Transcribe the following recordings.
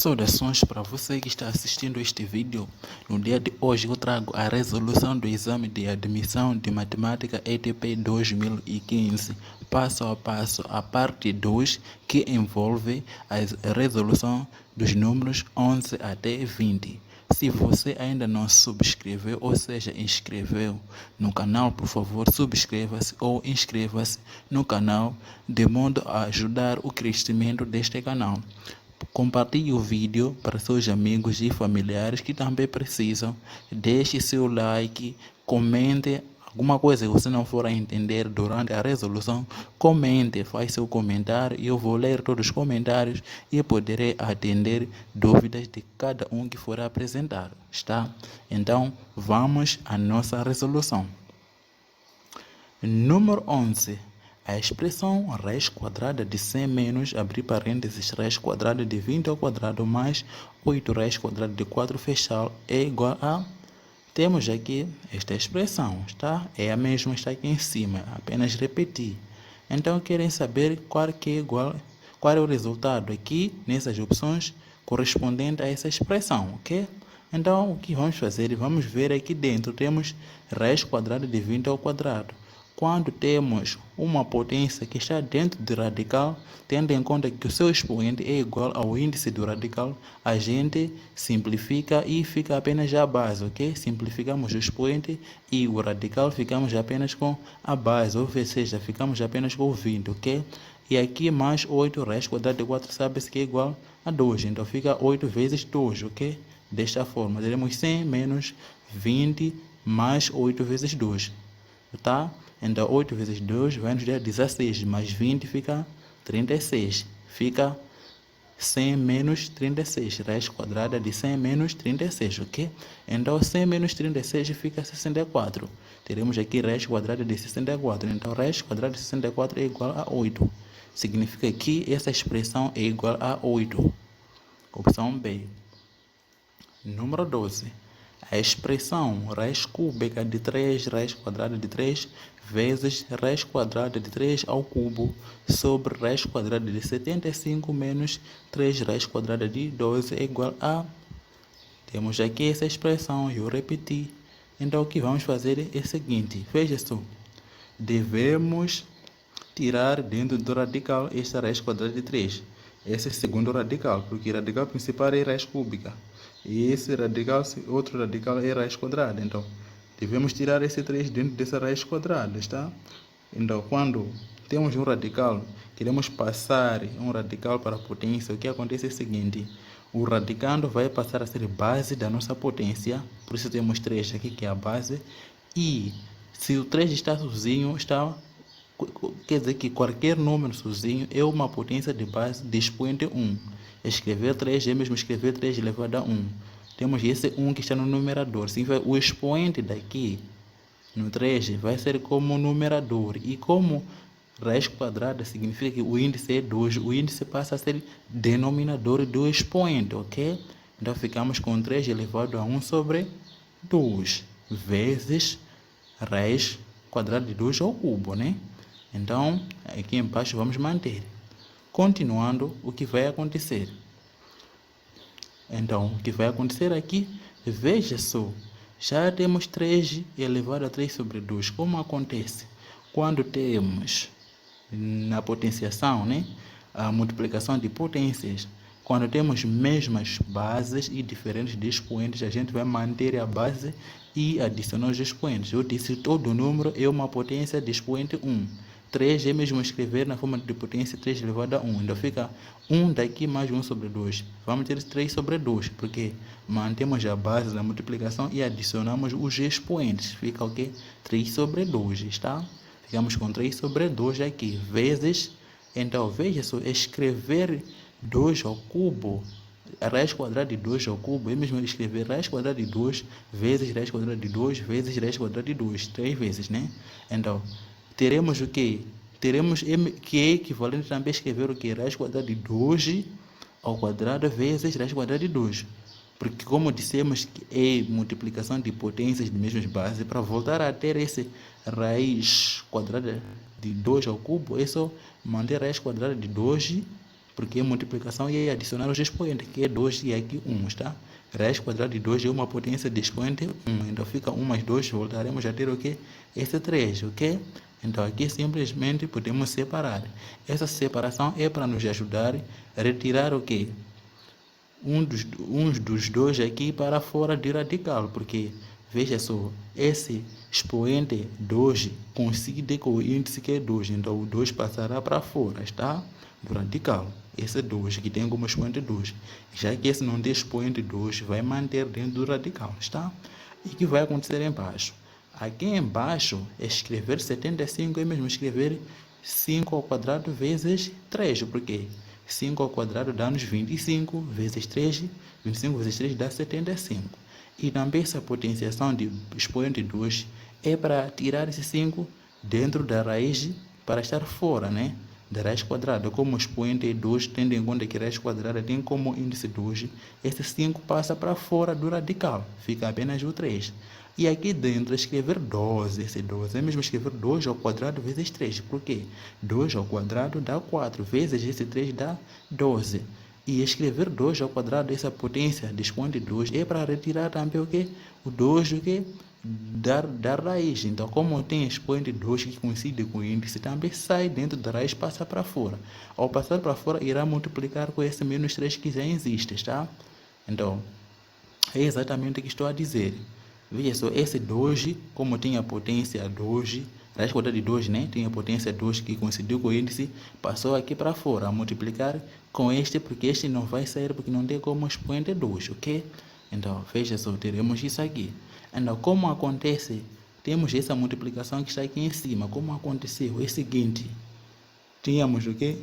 Saudações para você que está assistindo este vídeo. No dia de hoje eu trago a resolução do exame de admissão de Matemática ETP 2015, passo a passo, a parte 2, que envolve a resolução dos números 11 até 20. Se você ainda não se subscreveu, ou seja, inscreveu no canal, por favor, subscreva-se ou inscreva-se no canal, de modo a ajudar o crescimento deste canal. Compartilhe o vídeo para seus amigos e familiares que também precisam. Deixe seu like, comente alguma coisa que você não for a entender durante a resolução. Comente, faz seu comentário e eu vou ler todos os comentários e poderei atender dúvidas de cada um que for apresentado, está? Então, vamos à nossa resolução. Número 11. A expressão raiz quadrada de 100 menos, abrir parênteses, raiz quadrada de 20 ao quadrado mais 8 raiz quadrada de 4 fechado é igual a... Temos aqui esta expressão, está? É a mesma, está aqui em cima, apenas repetir. Então, querem saber qual é o resultado aqui nessas opções correspondente a essa expressão, ok? Então, o que vamos fazer? Vamos ver aqui dentro, temos raiz quadrada de 20 ao quadrado. Quando temos uma potência que está dentro do radical, tendo em conta que o seu expoente é igual ao índice do radical, a gente simplifica e fica apenas a base, ok? Simplificamos o expoente e o radical, ficamos apenas com a base, ou seja, ficamos apenas com o 20, ok? E aqui mais 8 raiz quadrada de 4 sabe-se que é igual a 2, então fica 8 vezes 2, ok? Desta forma, teremos 100 menos 20 mais 8 vezes 2, tá? Então 8 vezes 2 vai nos dar 16, mais 20 fica 36. Fica 100 menos 36, raiz quadrada de 100 menos 36, ok? Então 100 menos 36 fica 64. Teremos aqui raiz quadrada de 64, então raiz quadrada de 64 é igual a 8. Significa que essa expressão é igual a 8. Opção B. Número 12. A expressão raiz cúbica de 3 raiz quadrada de 3 vezes raiz quadrada de 3 ao cubo sobre raiz quadrada de 75 menos 3 raiz quadrada de 12 é igual a... Temos aqui essa expressão, eu repeti. Então o que vamos fazer é o seguinte, veja só. Devemos tirar dentro do radical esta raiz quadrada de 3. Esse é o segundo radical, porque o radical principal é raiz cúbica. E esse radical, outro radical é raiz quadrada. Então, devemos tirar esse 3 dentro dessa raiz quadrada, está? Então, quando temos um radical, queremos passar um radical para a potência, o que acontece é o seguinte. O radicando vai passar a ser base da nossa potência. Por isso temos 3 aqui, que é a base. E se o 3 está sozinho, quer dizer que qualquer número sozinho é uma potência de base de expoente 1. Escrever 3 é mesmo escrever 3 elevado a 1. Temos esse 1 que está no numerador. Significa o expoente daqui, no 3, vai ser como numerador. E como raiz quadrada significa que o índice é 2, o índice passa a ser denominador do expoente, ok? Então ficamos com 3 elevado a 1 sobre 2 vezes raiz quadrada de 2 ao cubo, né? Então, aqui embaixo vamos manter. Continuando, o que vai acontecer? Então, o que vai acontecer aqui, veja só, já temos 3 elevado a 3 sobre 2. Como acontece? Quando temos na potenciação, né, a multiplicação de potências, quando temos mesmas bases e diferentes de expoentes, a gente vai manter a base e adicionar os expoentes. Eu disse todo número é uma potência de expoente 1. 3 é mesmo escrever na forma de potência 3 elevado a 1. Então fica 1 daqui mais 1 sobre 2. Vamos ter 3 sobre 2, porque mantemos a base da multiplicação e adicionamos os expoentes. Fica o quê? 3 sobre 2, está? Ficamos com 3 sobre 2 aqui, vezes... Então, veja só, escrever 2 ao cubo, a raiz quadrada de 2 ao cubo, é mesmo escrever raiz quadrada de 2 vezes raiz quadrada de 2 vezes raiz quadrada de 2, 3 vezes, né? Então, teremos o quê? Teremos que é equivalente também a escrever o quê? Raiz quadrada de 2 ao quadrado vezes raiz quadrada de 2. Porque como dissemos que é multiplicação de potências de mesmas bases, para voltar a ter esse raiz quadrada de 2 ao cubo, é só manter a raiz quadrada de 2 porque a multiplicação ia adicionar os expoentes, que é 2 e aqui 1, está? Raiz quadrada de 2 é uma potência de expoente 1, então fica 1 mais 2, voltaremos a ter o quê? Esse 3, ok? Então aqui simplesmente podemos separar. Essa separação é para nos ajudar a retirar o quê? Um dos dois aqui para fora de radical, porque veja só, esse expoente 2 coincide com o índice que é 2, então o 2 passará para fora, está? Do radical. Esse 2 que tem como expoente 2. Já que esse não tem expoente 2, vai manter dentro do radical, está? E o que vai acontecer embaixo? Aqui embaixo, escrever 75 é mesmo escrever 5 ao quadrado vezes 3, porque 5 ao quadrado dá-nos 25 vezes 3, 25 vezes 3 dá 75. E também essa potenciação de expoente 2 é para tirar esse 5 dentro da raiz para estar fora, né? Da raiz quadrada. Como expoente 2, tendo em conta que a raiz quadrada tem como índice 2, esse 5 passa para fora do radical, fica apenas o 3. E aqui dentro escrever 12, esse 12 é mesmo escrever 2 ao quadrado vezes 3, por quê? 2 ao quadrado dá 4, vezes esse 3 dá 12. E escrever 2 ao quadrado, essa potência de expoente 2, é para retirar também o quê? O 2 o quê? Da raiz. Então, como tem expoente 2 que coincide com o índice, também sai dentro da raiz e passa para fora. Ao passar para fora, irá multiplicar com esse menos 3 que já existe, tá? Então, é exatamente o que estou a dizer. Veja só, esse 2, como tem a potência 2, raiz quadrada de 2, né? Tem a potência 2 que coincidiu com o índice, passou aqui para fora, a multiplicar com este, porque este não vai sair, porque não tem como expoente 2, ok? Então, veja só, teremos isso aqui. Então, como acontece, temos essa multiplicação que está aqui em cima. Como aconteceu? É o seguinte, tínhamos o quê?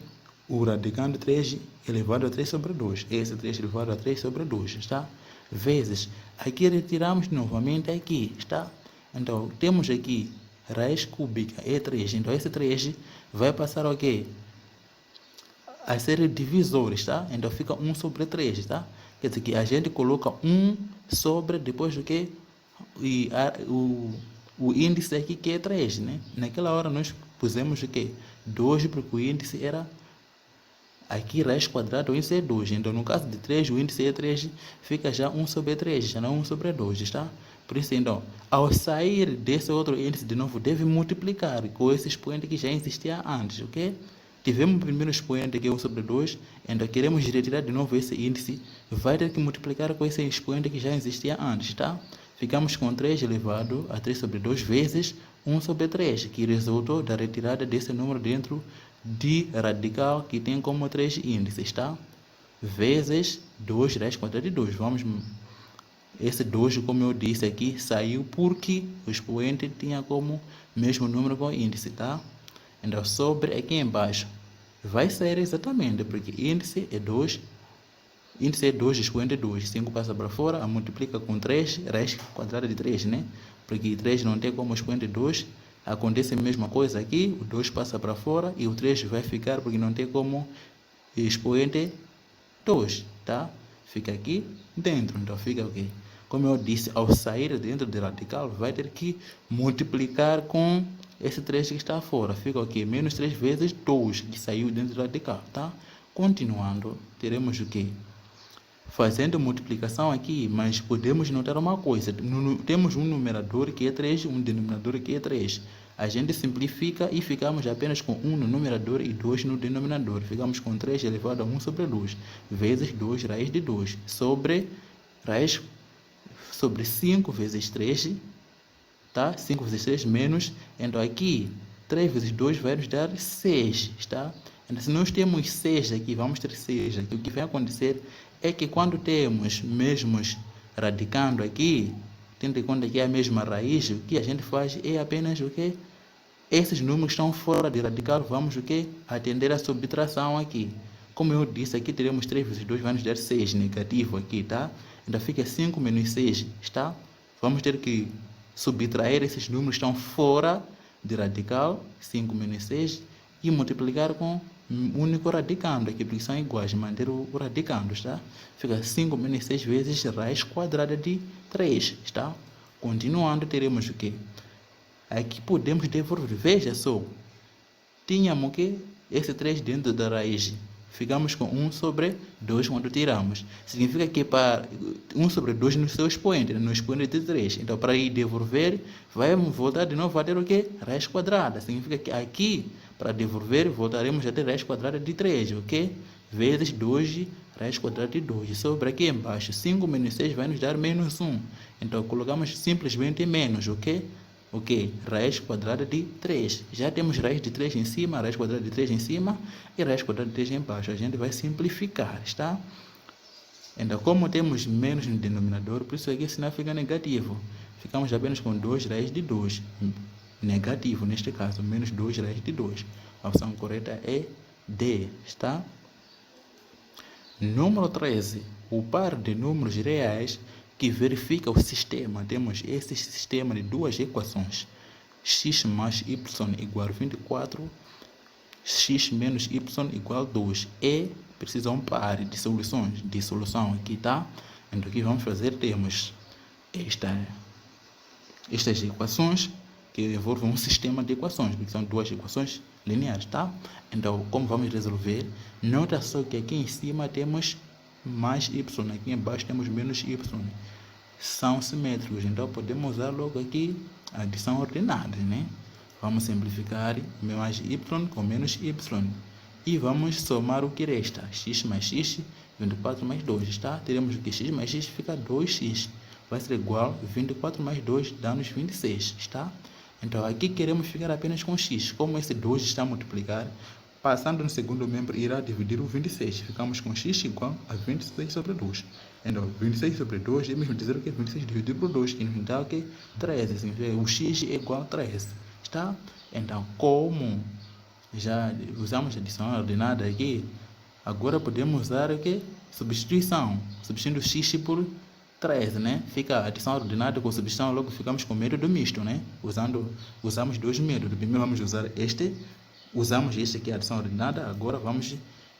O radicando 3 elevado a 3 sobre 2. Esse 3 elevado a 3 sobre 2, está? Vezes, aqui retiramos novamente aqui, está? Então, temos aqui raiz cúbica, é 3. Então, esse 3 vai passar o quê? A ser divisor, está? Então, fica 1 sobre 3, está? Quer dizer que a gente coloca 1 sobre, depois do que? E o índice aqui que é 3, né? Naquela hora nós pusemos o quê? 2, porque o índice era aqui raiz quadrada, o índice é 2. Então, no caso de 3, o índice é 3, fica já 1 sobre 3, já não 1 sobre 2, está? Por isso, então, ao sair desse outro índice, de novo, deve multiplicar com esse expoente que já existia antes, ok? Tivemos o primeiro expoente que é 1 sobre 2, então queremos retirar de novo esse índice, vai ter que multiplicar com esse expoente que já existia antes, tá? Ficamos com 3 elevado a 3 sobre 2 vezes 1 sobre 3, que resultou da retirada desse número dentro de radical que tem como 3 índices, tá? Vezes 2 raiz quadrada de 2. Esse 2, como eu disse aqui, saiu porque o expoente tinha como mesmo número com índice, tá? Então, sobre aqui embaixo, vai sair exatamente, porque índice é 2, expoente é 2. 5 passa para fora, a multiplica com 3, raiz quadrada de 3, né? Porque 3 não tem como expoente 2, acontece a mesma coisa aqui, o 2 passa para fora e o 3 vai ficar porque não tem como expoente 2, tá? Fica aqui dentro, então fica o quê? Como eu disse, ao sair dentro do radical, vai ter que multiplicar com esse 3 que está fora. Fica o quê? Menos 3 vezes 2 que saiu dentro do radical, tá? Continuando, teremos o quê? Fazendo multiplicação aqui, mas podemos notar uma coisa. Temos um numerador que é 3, um denominador que é 3. A gente simplifica e ficamos apenas com 1 no numerador e 2 no denominador. Ficamos com 3 elevado a 1 sobre 2, vezes 2 raiz de 2, sobre raiz sobre 5 vezes 3, tá? 5 vezes 3 menos, então aqui 3 vezes 2 vai nos dar 6, tá? Então, se nós temos 6 aqui, vamos ter 6 aqui. O que vai acontecer é que quando temos mesmos radicando aqui, tendo em conta que é a mesma raiz, o que a gente faz é apenas o que? Esses números estão fora de radical, vamos o que? Atender a subtração aqui. Como eu disse, aqui teremos 3 vezes 2 vai nos dar 6, negativo aqui, tá? Então fica 5 menos 6, está? Vamos ter que subtrair esses números que estão fora de radical, 5 menos 6, e multiplicar com um único radicando aqui, porque são iguais, manter o radicando, está? Fica 5 menos 6 vezes raiz quadrada de 3, está? Continuando, teremos o quê? Aqui podemos devolver, veja só, tínhamos que esse 3 dentro da raiz ficamos com 1 sobre 2 quando tiramos. Significa que para 1 sobre 2 no seu expoente, no expoente de 3. Então, para ir devolver, vai voltar de novo a ter o quê? Raiz quadrada. Significa que aqui, para devolver, voltaremos a ter raiz quadrada de 3, ok? Vezes 2 raiz quadrada de 2. Sobre aqui embaixo, 5 menos 6 vai nos dar menos 1. Então, colocamos simplesmente menos, ok? Ok, raiz quadrada de 3. Já temos raiz de 3 em cima, raiz quadrada de 3 em cima e raiz quadrada de 3 embaixo. A gente vai simplificar, está? Então, como temos menos no denominador, por isso aqui o sinal fica negativo. Ficamos apenas com 2 raiz de 2. Negativo, neste caso, menos 2 raiz de 2. A opção correta é D, está? Número 13. O par de números reais que verifica o sistema. Temos esse sistema de duas equações. X mais y igual a 24, x menos y igual a 2. E precisa um par de solução aqui, tá? Então, o que vamos fazer? Temos estas equações que envolvem um sistema de equações, porque são duas equações lineares, tá? Então, como vamos resolver? Nota só que aqui em cima temos mais y, aqui embaixo temos menos y. São simétricos, então podemos usar logo aqui a adição ordenada, né? Vamos simplificar mais y com menos y. E vamos somar o que resta. X mais x, 24 mais 2, tá? Teremos que x mais x fica 2x. Vai ser igual a 24 mais 2, dá-nos 26, está? Então, aqui queremos ficar apenas com x. Como esse 2 está a multiplicar, passando no segundo membro, irá dividir o 26. Ficamos com x igual a 26 sobre 2. Então, 26 sobre 2 é mesmo dizer o que? 26 dividido por 2, que nos dá o que? 13. Significa o x é igual a 13, está? Então, como já usamos a adição ordenada aqui, agora podemos usar o que? Substituição. Substituindo x por 13, né? Fica a adição ordenada com substituição, logo ficamos com o método misto, né? Usamos dois métodos. Primeiro vamos usar usamos este aqui, a adição ordenada. Agora vamos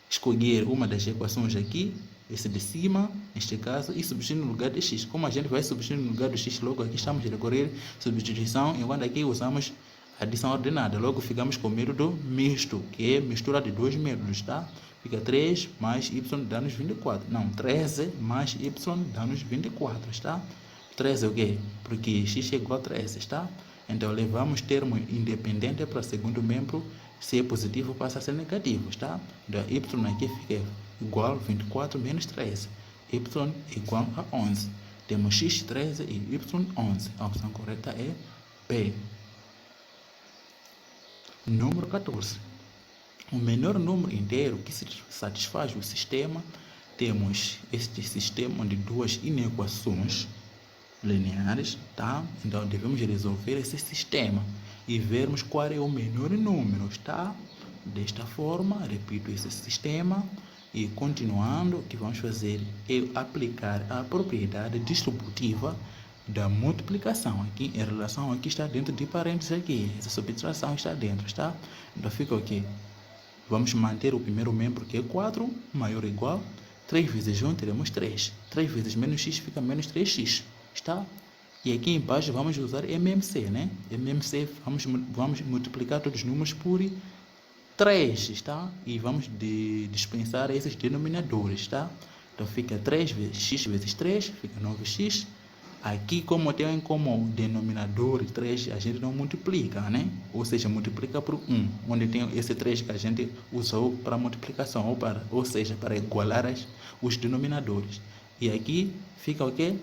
escolher uma das equações aqui, esse de cima, neste caso, e substituir no lugar de x. Como a gente vai substituir no lugar do x, logo aqui estamos a recorrer substituição, enquanto aqui usamos adição ordenada. Logo ficamos com o método misto, que é mistura de dois métodos, tá? Fica 3 mais y dá-nos 24. Não, 13 mais y dá-nos 24, está? 13 é o quê? Porque x é igual a 13, está? Então, levamos termo independente para o segundo membro. Se é positivo, passa a ser negativo, está? Então, y aqui fica igual a 24 menos 13. Y igual a 11. Temos x 13 e y 11. A opção correta é B. Número 14. O menor número inteiro que satisfaz o sistema, temos este sistema de duas inequações lineares, tá? Então, devemos resolver esse sistema e vermos qual é o menor número, tá? Desta forma, repito esse sistema e continuando, o que vamos fazer é aplicar a propriedade distributiva da multiplicação aqui em relação aqui está dentro de parênteses aqui, essa subtração está dentro, está? Então fica o quê? Vamos manter o primeiro membro que é 4, maior ou igual, 3 vezes 1 teremos 3, 3 vezes menos x fica menos 3x, está? E aqui embaixo vamos usar MMC, né? MMC, vamos multiplicar todos os números por 3, está? E vamos dispensar esses denominadores, está? Então fica 3 vezes x vezes 3, fica 9x. Aqui, como tem como denominador 3, a gente não multiplica, né? Ou seja, multiplica por 1, onde tem esse 3 que a gente usou para multiplicação, ou seja, para igualar os denominadores. E aqui fica o quê?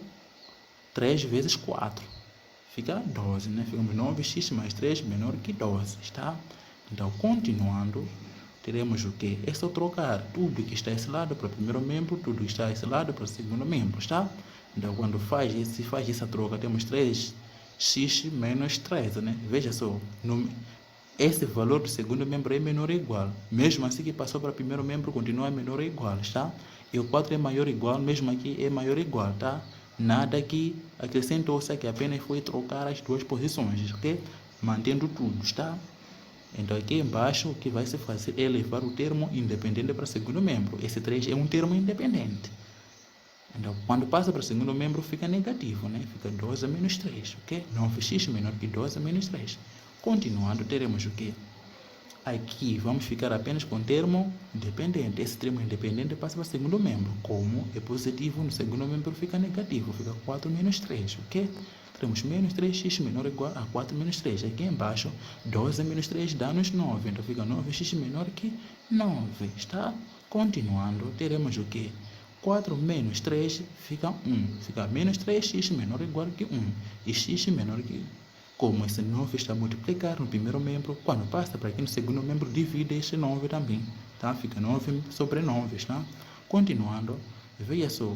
3 vezes 4. Fica 12, né? Ficamos 9x mais 3 menor que 12, está? Então, continuando, teremos o quê? É só trocar tudo que está a esse lado para o primeiro membro, tudo que está a esse lado para o segundo membro, está? Então, quando se faz essa troca, temos 3x menos 13, né? Veja só, esse valor do segundo membro é menor ou igual. Mesmo assim que passou para o primeiro membro, continua menor ou igual, tá? E o 4 é maior ou igual, mesmo aqui é maior ou igual, tá? Nada que acrescentou-se, que apenas foi trocar as duas posições, ok? Mantendo tudo, tá? Então, aqui embaixo, o que vai se fazer é levar o termo independente para o segundo membro. Esse 3 é um termo independente. Então, quando passa para o segundo membro, fica negativo, né? Fica 12 menos 3, ok? 9x menor que 12 menos 3. Continuando, teremos o quê? Aqui vamos ficar apenas com o termo dependente. Esse termo independente passa para o segundo membro. Como é positivo, no segundo membro fica negativo. Fica 4 menos 3, ok? Temos menos 3x menor ou igual a 4 menos 3. Aqui embaixo, 12 menos 3 dá-nos 9. Então fica 9x menor que 9. Está? Continuando, teremos o quê? 4 menos 3 fica 1. Fica menos 3x menor ou igual que 1. E x menor que 1. Como esse 9 está a multiplicar no primeiro membro, quando passa para aqui no segundo membro, divide este 9 também. Tá? Fica 9 sobre 9. Tá? Continuando, veja só.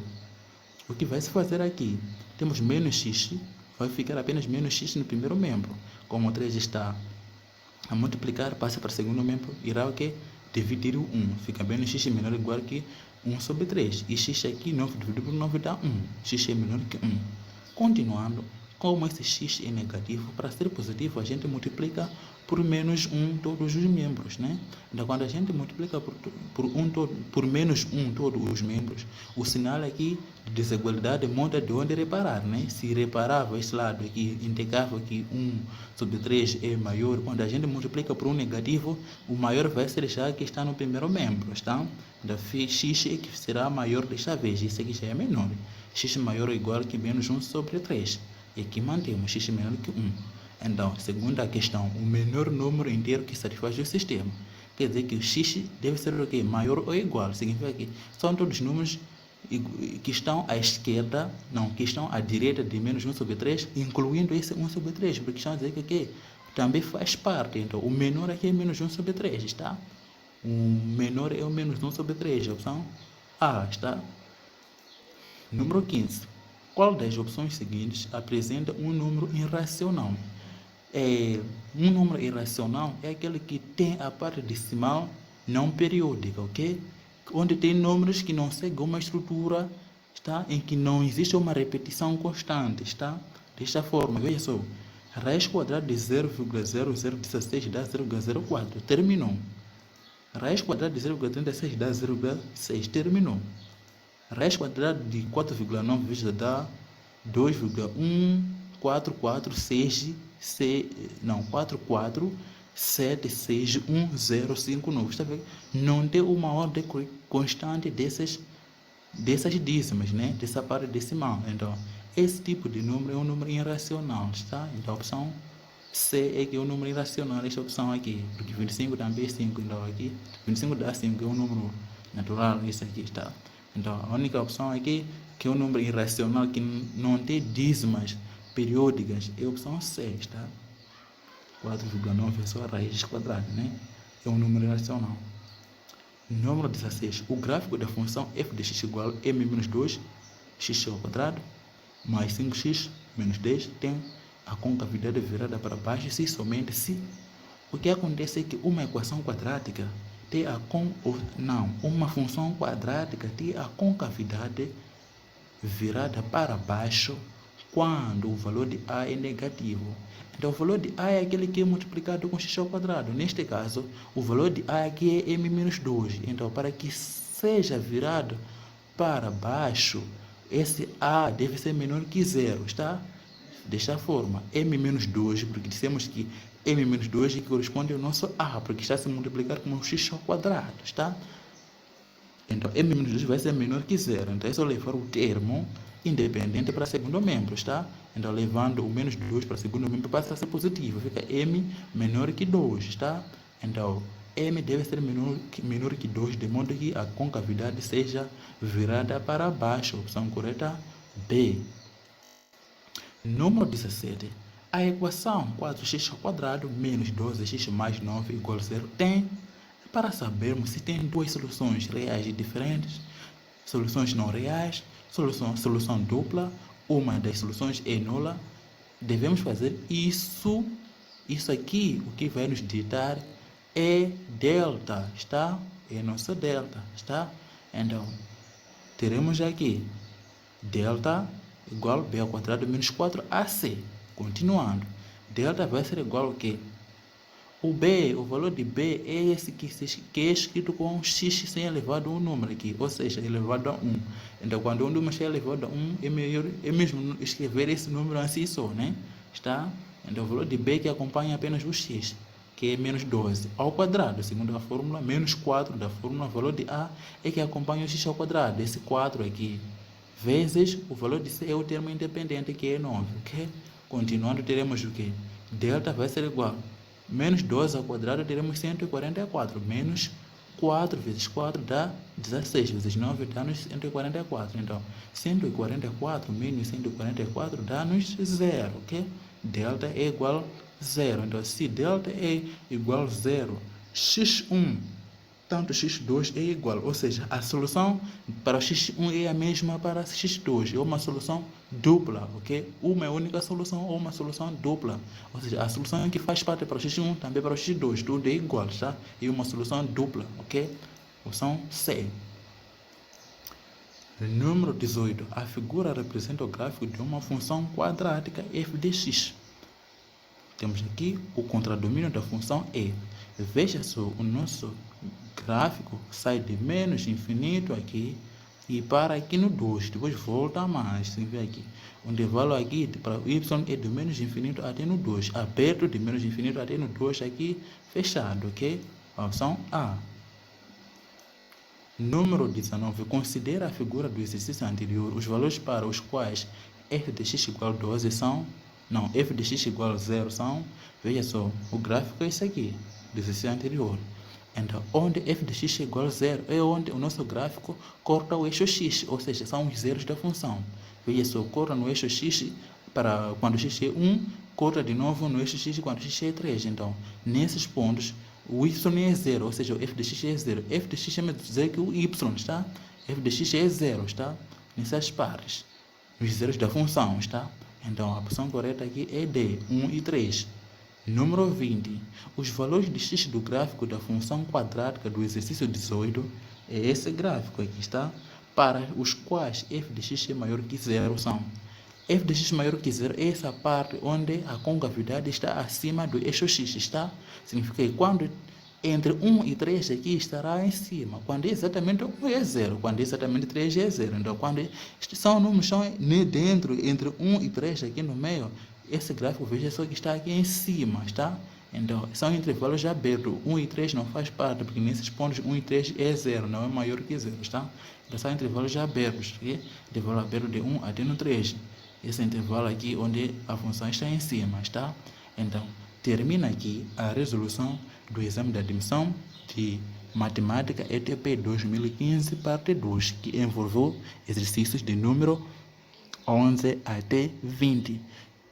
O que vai se fazer aqui? Temos menos x, vai ficar apenas menos x no primeiro membro. Como o 3 está a multiplicar, passa para o segundo membro, irá o quê? Dividir o 1. Fica menos x menor ou igual que 1 sobre 3. E x aqui, 9 dividido por 9 dá 1. X é menor que 1. Continuando, como esse x é negativo, para ser positivo a gente multiplica por menos 1 todos os membros, né? Então quando a gente multiplica por menos 1 todos os membros, o sinal aqui de desigualdade monta de onde reparar, né? Se reparava este lado aqui, indicava que 1 sobre 3 é maior, quando a gente multiplica por um negativo, o maior vai ser já que está no primeiro membro, tá? Então x é que será maior desta vez, isso aqui já é menor. X maior ou igual que menos 1 sobre 3. E aqui mantemos x menor que 1. Então, segunda questão, o menor número inteiro que satisfaz o sistema. Quer dizer que o x deve ser o quê? Maior ou igual. Significa que são todos os números que estão à esquerda, não, que estão à direita de menos 1 sobre 3, incluindo esse 1 sobre 3, porque estão a dizer que também faz parte. Então, o menor aqui é menos 1 sobre 3, está? O menor é o menos 1 sobre 3, a opção A, está? Número 15. Qual das opções seguintes apresenta um número irracional? Um número irracional é aquele que tem a parte decimal não periódica, ok? Onde tem números que não seguem uma estrutura, está? Em que não existe uma repetição constante, está? Desta forma, veja só. Raiz quadrada de 0,0016 dá 0,04, terminou. Raiz quadrada de 0,36 dá 0,6, terminou. Raiz quadrada de 4,9 vezes dá 2,1446, 44761059. Está vendo? Não tem uma ordem constante dessas dízimas, né? Dessa parte decimal. Então, esse tipo de número é um número irracional, está? Então, a opção C é que é um número irracional, esta opção aqui, porque 25 também é 5, então aqui 25 dá 5, é um número natural, esse aqui está. Então, a única opção aqui, que é um número irracional, que não tem dízimas periódicas, é a opção C, está? 4,9 é só a raiz quadrada, né? É um número irracional. Número 16. O gráfico da função f de x igual a m menos 2, x ao quadrado, mais 5x menos 10, tem a concavidade virada para baixo se somente se. O que acontece é que uma equação quadrática tem uma função quadrática tem a concavidade virada para baixo quando o valor de a é negativo. Então, o valor de a é aquele que é multiplicado com x ao quadrado. Neste caso, o valor de a aqui é m menos 2. Então, para que seja virado para baixo, esse a deve ser menor que 0, está? Desta forma, m menos 2, porque dissemos que m menos 2 que corresponde ao nosso a, porque está a se multiplicar com x ao quadrado, está? Então, m menos 2 vai ser menor que 0. Então, é só levar o termo independente para segundo membro, está? Então, levando o menos 2 para segundo membro, passa a ser positivo. Fica m menor que 2, está? Então, m deve ser menor que 2, de modo que a concavidade seja virada para baixo. Opção correta, B. Número 17. A equação 4x ao quadrado menos 12x mais 9 igual a 0 tem, para sabermos se tem duas soluções reais e diferentes, soluções não reais, solução dupla, uma das soluções é nula, devemos fazer isso. Isso aqui, o que vai nos ditar é delta, está? É nossa delta, está? Então, teremos aqui delta igual a b ao quadrado menos 4ac. Continuando, delta vai ser igual ao quê? O valor de b é esse que é escrito com x sem elevado a um número aqui, ou seja, elevado a 1. Então, quando um número é elevado a 1, é mesmo escrever esse número assim só, né? Está? Então, o valor de b que acompanha apenas o x. que é menos 12 ao quadrado, segundo a fórmula, menos 4 da fórmula, o valor de A é que acompanha o x ao quadrado, esse 4 aqui, vezes o valor de C é o termo independente, que é 9, ok? Continuando, teremos o quê? Delta vai ser igual a menos 12 ao quadrado, teremos 144, menos 4 vezes 4 dá 16, vezes 9 dá-nos 144. Então, 144 menos 144 dá-nos 0, ok? Delta é igual a 0. Então, se delta é igual a 0, x1 tanto x2 é igual, ou seja, a solução para x1 é a mesma para x2, é uma solução dupla, ok? Uma única solução ou uma solução dupla, ou seja, a solução que faz parte para o x1 também para o x2, tudo é igual, tá? É uma solução dupla, ok? Opção C. Número 18. A figura representa o gráfico de uma função quadrática f de x. Temos aqui o contradomínio da função E. Veja só, o nosso gráfico sai de menos infinito aqui e para aqui no 2, depois volta a mais. Você vê aqui, o intervalo aqui para o y é de menos infinito até no 2, aberto de menos infinito até no 2, aqui fechado, ok? A opção A. Número 19. Considera a figura do exercício anterior. Os valores para os quais f de x igual a 12 são... Não, f de x igual a 0 são... Veja só, o gráfico é esse aqui, do exercício anterior. Então, onde f de x é igual a 0 é onde o nosso gráfico corta o eixo x, ou seja, são os zeros da função. Veja só, corta no eixo x para quando x é 1, corta de novo no eixo x quando x é 3. Então, nesses pontos, o y é 0, ou seja, o f de x é 0. F de x chama de dizer que o y está, f de x é 0, está? Nessas partes, os zeros da função, está? Então, a opção correta aqui é D, 1 e 3. Número 20. Os valores de x do gráfico da função quadrática do exercício 18 é esse gráfico aqui, está? Para os quais f de x é maior que 0 são... f de x maior que 0 é essa parte onde a concavidade está acima do eixo x, está? Significa que quando entre 1 e 3 aqui estará em cima. Quando é exatamente 1 é 0, quando é exatamente 3 é 0. Então, quando são números são dentro, entre 1 e 3 aqui no meio, esse gráfico, veja só que está aqui em cima, está? Então, são intervalos abertos. 1 e 3 não faz parte, porque nesses pontos 1 e 3 é 0, não é maior que 0, está? Então, são intervalos abertos, ok? Intervalo aberto de 1 até no 3. Esse intervalo aqui, onde a função está em cima, está? Então, termina aqui a resolução do exame de admissão de Matemática ETP 2015, parte 2, que envolveu exercícios de número 11 até 20.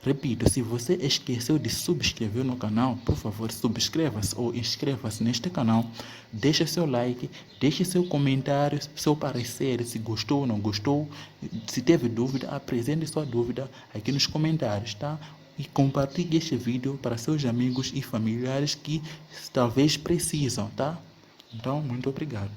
Repito, se você esqueceu de subscrever no canal, por favor, subscreva-se ou inscreva-se neste canal. Deixe seu like, deixe seu comentário, seu parecer, se gostou ou não gostou. Se teve dúvida, apresente sua dúvida aqui nos comentários, tá? E compartilhe este vídeo para seus amigos e familiares que talvez precisam, tá? Então, muito obrigado.